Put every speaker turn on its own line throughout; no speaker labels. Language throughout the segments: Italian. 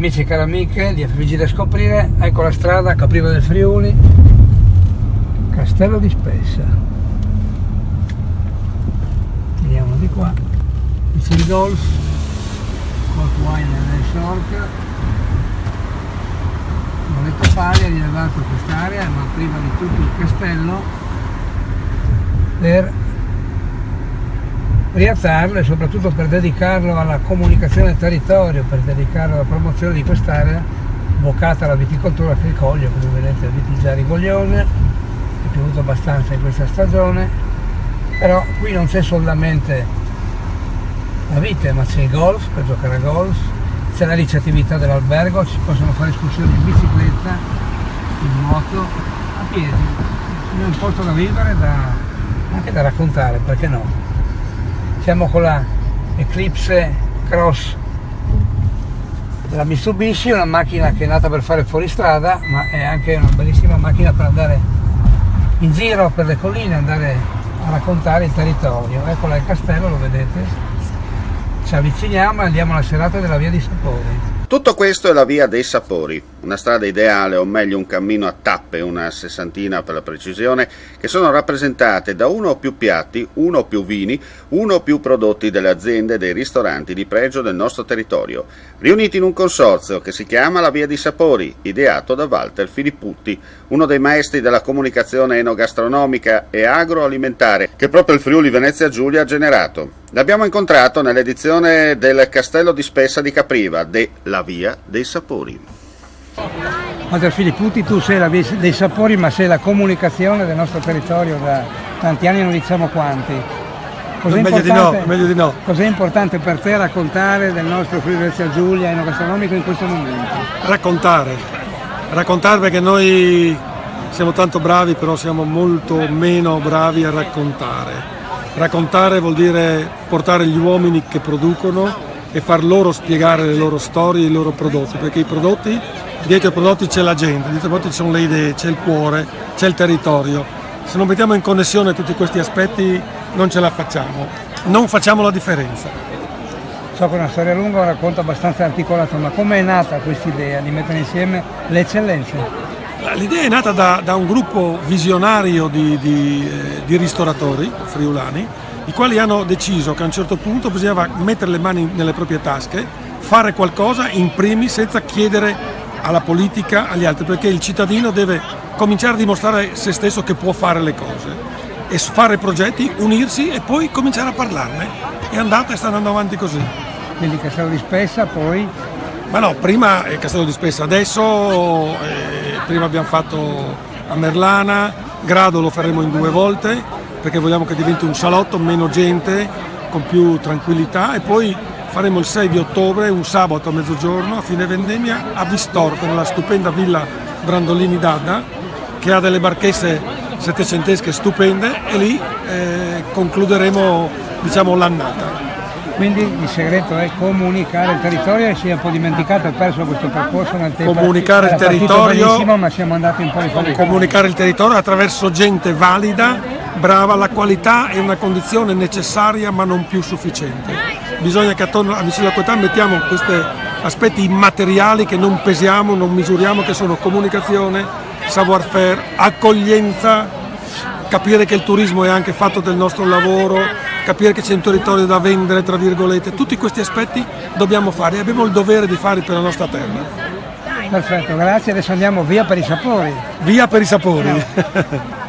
amici e cari amiche di FVG da scoprire, ecco la strada Capriva del Friuli, Castello di Spessa. Vediamo di qua, il golf, Wine Resort, Moletto Paglia, rilevato quest'area, ma prima di tutto il castello, per rialzarlo e soprattutto per dedicarlo alla comunicazione del territorio, per dedicarlo alla promozione di quest'area vocata alla viticoltura che ricoglie, come vedete, viti già rigogliose, è piovuto abbastanza in questa stagione, però qui non c'è solamente la vite, ma c'è il golf, per giocare a golf, c'è la ricettività dell'albergo, si possono fare escursioni in bicicletta, in moto, a piedi, è un posto da vivere, anche da raccontare, perché no? Siamo con la Eclipse Cross della Mitsubishi, una macchina che è nata per fare fuoristrada, ma è anche una bellissima macchina per andare in giro per le colline, andare a raccontare il territorio. Eccola il castello, lo vedete. Ci avviciniamo e andiamo alla serata della Via dei Sapori.
Tutto questo è la Via dei Sapori, una strada ideale, o meglio un cammino a tappe, una sessantina per la precisione, che sono rappresentate da uno o più piatti, uno o più vini, uno o più prodotti delle aziende e dei ristoranti di pregio del nostro territorio, riuniti in un consorzio che si chiama la Via dei Sapori, ideato da Walter Filipputti, uno dei maestri della comunicazione enogastronomica e agroalimentare che proprio il Friuli Venezia Giulia ha generato. L'abbiamo incontrato nell'edizione del Castello di Spessa di Capriva, La Via dei Sapori.
Walter Filipputti, tu sei la Via dei Sapori, ma sei la comunicazione del nostro territorio da tanti anni, non diciamo quanti.
Meglio di no.
Cos'è importante per te raccontare del nostro Friuli Venezia Giulia enogastronomico in questo momento?
Raccontare perché noi siamo tanto bravi, però siamo molto meno bravi a raccontare. Raccontare vuol dire portare gli uomini che producono e far loro spiegare le loro storie, i loro prodotti, perché i prodotti, dietro ai prodotti c'è la gente, dietro ai prodotti ci sono le idee, c'è il cuore, c'è il territorio. Se non mettiamo in connessione tutti questi aspetti non ce la facciamo, non facciamo la differenza.
So che è una storia lunga, un racconto abbastanza articolato, ma come è nata questa idea di mettere insieme le eccellenze?
L'idea è nata da un gruppo visionario di ristoratori friulani, i quali hanno deciso che a un certo punto bisognava mettere le mani nelle proprie tasche, fare qualcosa in primis senza chiedere alla politica, agli altri, perché il cittadino deve cominciare a dimostrare se stesso che può fare le cose e fare progetti, unirsi e poi cominciare a parlarne. È andata e sta andando avanti così.
Quindi Castello di Spessa, poi?
Ma no, prima è Castello di Spessa, adesso prima abbiamo fatto a Merlana, Grado lo faremo in 2 volte perché vogliamo che diventi un salotto, meno gente, con più tranquillità, e poi faremo il 6 di ottobre, un sabato a mezzogiorno, a fine vendemmia, a Vistorta, nella stupenda villa Brandolini d'Adda, che ha delle barchesse settecentesche stupende, e lì concluderemo, diciamo, l'annata.
Quindi il segreto è comunicare il territorio, e si è un po' dimenticato, ha perso questo percorso nel tempo.
Comunicare il territorio,
ma siamo andati un po' di
comunicare il territorio attraverso gente valida, brava. La qualità è una condizione necessaria ma non più sufficiente. Bisogna che attorno alla vicina qualità mettiamo questi aspetti immateriali che non pesiamo, non misuriamo, che sono comunicazione, savoir-faire, accoglienza, capire che il turismo è anche fatto del nostro lavoro, capire che c'è un territorio da vendere, tra virgolette. Tutti questi aspetti dobbiamo fare e abbiamo il dovere di farli per la nostra terra.
Perfetto, grazie. Adesso andiamo via per i sapori.
Via per i sapori.
No.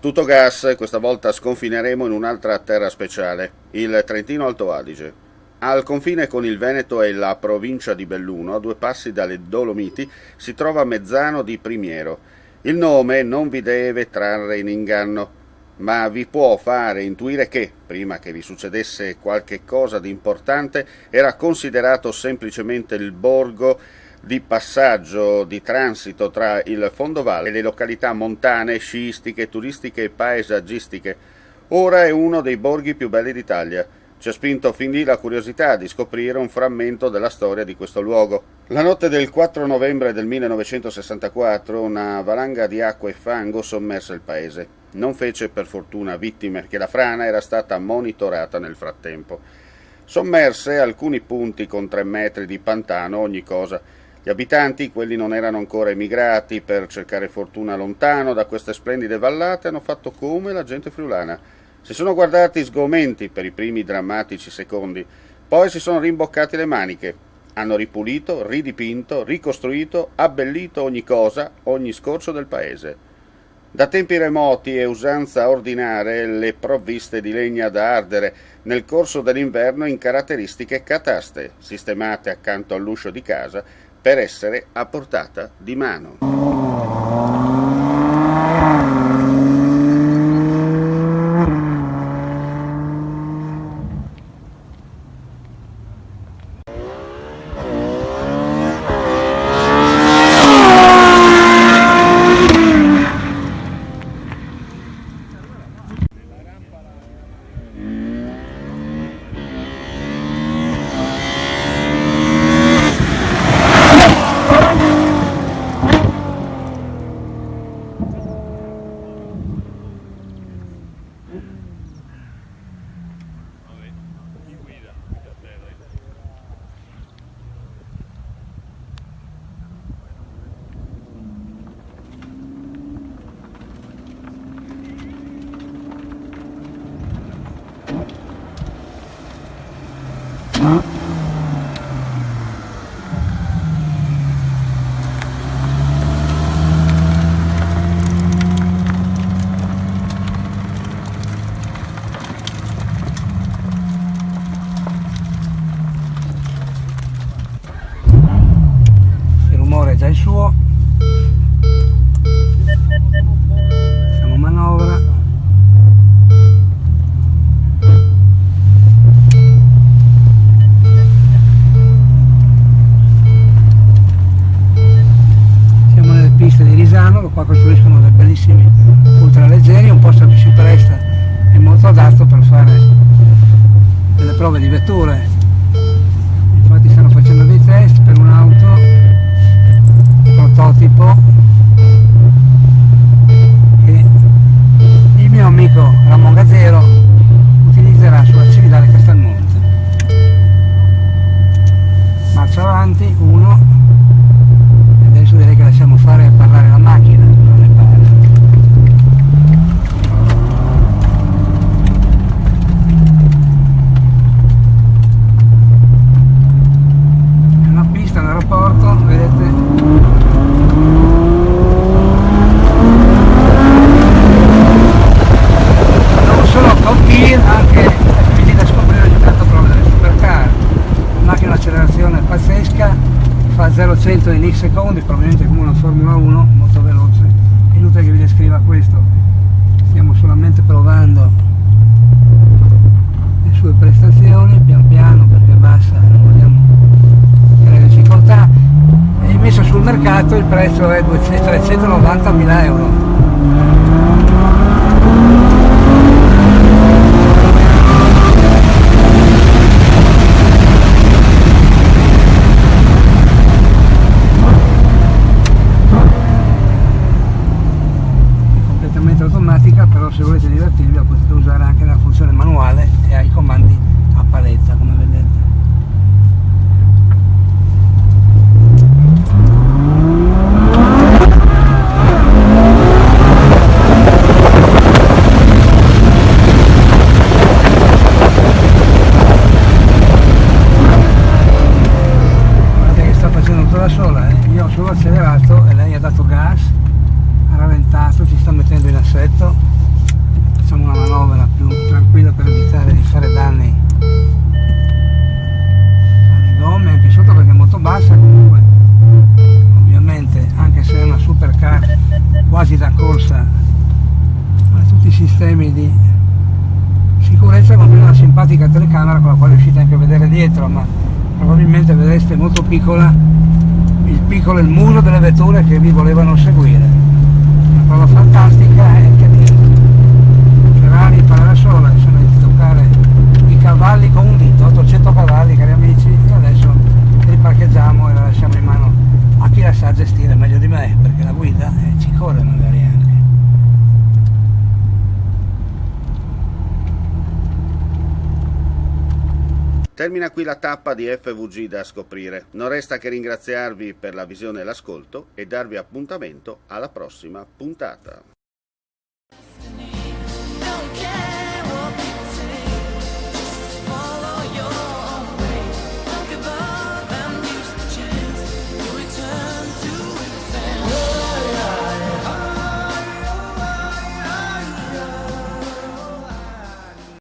Tutto gas, questa volta sconfineremo in un'altra terra speciale, il Trentino Alto Adige. Al confine con il Veneto e la provincia di Belluno, a 2 passi dalle Dolomiti, si trova Mezzano di Primiero. Il nome non vi deve trarre in inganno, ma vi può fare intuire che, prima che vi succedesse qualche cosa di importante, era considerato semplicemente il borgo di passaggio, di transito tra il fondovalle e le località montane, sciistiche, turistiche e paesaggistiche. Ora è uno dei borghi più belli d'Italia. Ci ha spinto fin lì la curiosità di scoprire un frammento della storia di questo luogo. La notte del 4 novembre del 1964 una valanga di acqua e fango sommerse il paese. Non fece per fortuna vittime, perché la frana era stata monitorata nel frattempo. Sommerse alcuni punti con 3 metri di pantano ogni cosa. Gli abitanti, quelli non erano ancora emigrati per cercare fortuna lontano da queste splendide vallate, hanno fatto come la gente friulana. Si sono guardati sgomenti per i primi drammatici secondi, poi si sono rimboccati le maniche. Hanno ripulito, ridipinto, ricostruito, abbellito ogni cosa, ogni scorcio del paese. Da tempi remoti è usanza ordinare le provviste di legna da ardere nel corso dell'inverno in caratteristiche cataste, sistemate accanto all'uscio di casa per essere a portata di mano.
Già il suo, siamo in manovra, siamo nelle piste di Risano, qua costruiscono dei bellissimi ultraleggeri, un posto che si presta è molto adatto per fare delle prove di vetture. Infatti stanno facendo dei test per un'auto prototipo che il mio amico Ramon Gazzero utilizzerà sulla Cividale Castelmonte. Marcia avanti, 1, e adesso direi che lasciamo fare parlare la macchina, non ne pare. È una pista, un aeroporto, vedete? Anche quindi da scoprire ogni tanto prove delle supercar, macchina accelerazione pazzesca, fa 0-100 in x secondi, probabilmente come una Formula 1, molto veloce. È inutile che vi descriva questo, stiamo solamente provando le sue prestazioni, pian piano, perché basta, non vogliamo avere difficoltà. È messo sul mercato, il prezzo è 390.000 euro. Automatica, però se volete divertirvi la potete usare anche nella funzione manuale e ai comandi a paletta, come vedete. simpatica telecamera con la quale riuscite anche a vedere dietro, ma probabilmente vedreste molto piccola il muro delle vetture che vi volevano seguire. Una prova fantastica e che dire. Ferrari parla sola, sono di toccare i cavalli con un dito, 800 cavalli cari amici, e adesso li parcheggiamo e la lasciamo in mano a chi la sa gestire meglio di me, perché la guida ci corre magari anche.
Termina qui la tappa di FVG da scoprire. Non resta che ringraziarvi per la visione e l'ascolto e darvi appuntamento alla prossima puntata.